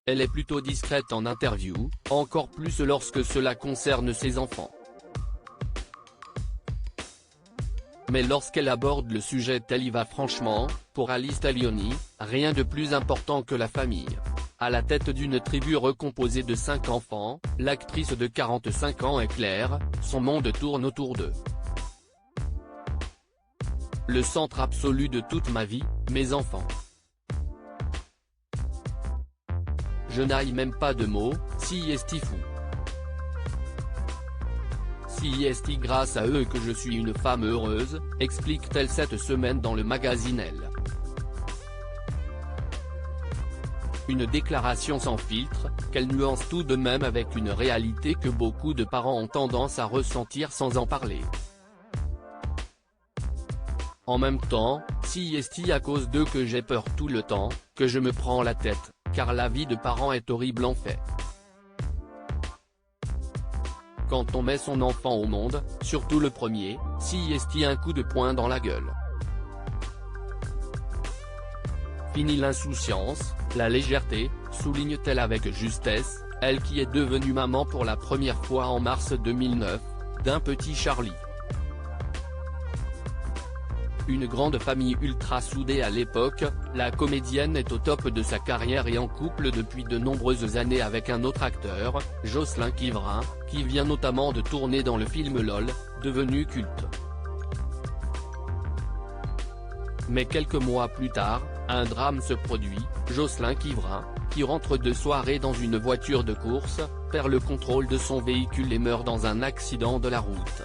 elle est plutôt discrète en interview, encore plus lorsque cela concerne ses enfants. Mais lorsqu'elle aborde le sujet, elle y va franchement. Pour Alice Taglioni, rien de plus important que la famille. À la tête d'une tribu recomposée de 5 enfants, l'actrice de 45 ans est claire, son monde tourne autour d'eux. Le centre absolu de toute ma vie, mes enfants. Je n'aille même pas de mots, si est fou. Si est grâce à eux que je suis une femme heureuse, explique-t-elle cette semaine dans le magazine Elle. Une déclaration sans filtre, qu'elle nuance tout de même avec une réalité que beaucoup de parents ont tendance à ressentir sans en parler. En même temps, si est à cause d'eux que j'ai peur tout le temps, que je me prends la tête, car la vie de parent est horrible en fait. Quand on met son enfant au monde, surtout le premier, si est un coup de poing dans la gueule. Fini l'insouciance, la légèreté, souligne-t-elle avec justesse, elle qui est devenue maman pour la première fois en mars 2009, d'un petit Charlie. Une grande famille ultra soudée à l'époque, la comédienne est au top de sa carrière et en couple depuis de nombreuses années avec un autre acteur, Jocelyn Quivrin, qui vient notamment de tourner dans le film LOL, devenu culte. Mais quelques mois plus tard, un drame se produit, Jocelyn Quivrin, qui rentre de soirée dans une voiture de course, perd le contrôle de son véhicule et meurt dans un accident de la route.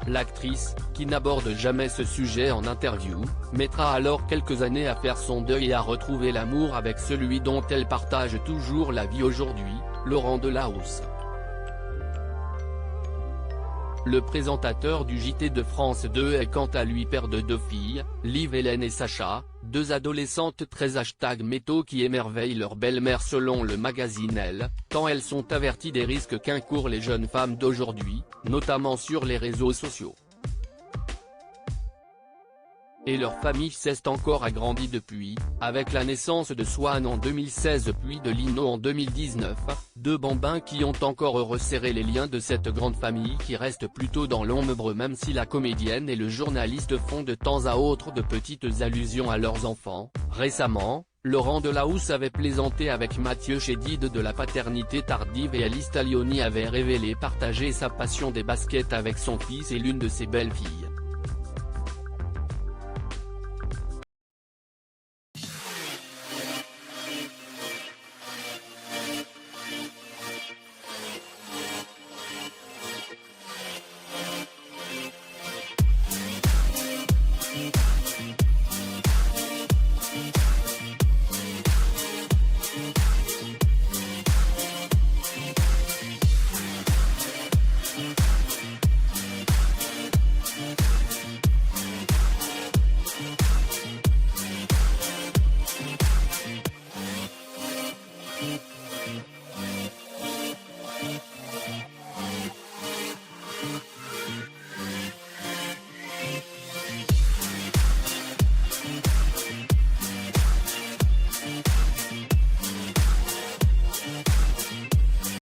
L'actrice, qui n'aborde jamais ce sujet en interview, mettra alors quelques années à faire son deuil et à retrouver l'amour avec celui dont elle partage toujours la vie aujourd'hui, Laurent Delahousse. Le présentateur du JT de France 2 est quant à lui père de 2 filles, Liv Hélène et Sacha, 2 adolescentes très #métaux qui émerveillent leur belle-mère selon le magazine Elle, tant elles sont averties des risques qu'encourent les jeunes femmes d'aujourd'hui, notamment sur les réseaux sociaux. Et leur famille s'est encore agrandie depuis, avec la naissance de Swan en 2016 puis de Lino en 2019, 2 bambins qui ont encore resserré les liens de cette grande famille qui reste plutôt dans l'ombre même si la comédienne et le journaliste font de temps à autre de petites allusions à leurs enfants. Récemment, Laurent Delahousse avait plaisanté avec Mathieu Chédid de la paternité tardive et Alice Taglioni avait révélé partager sa passion des baskets avec son fils et l'une de ses belles-filles.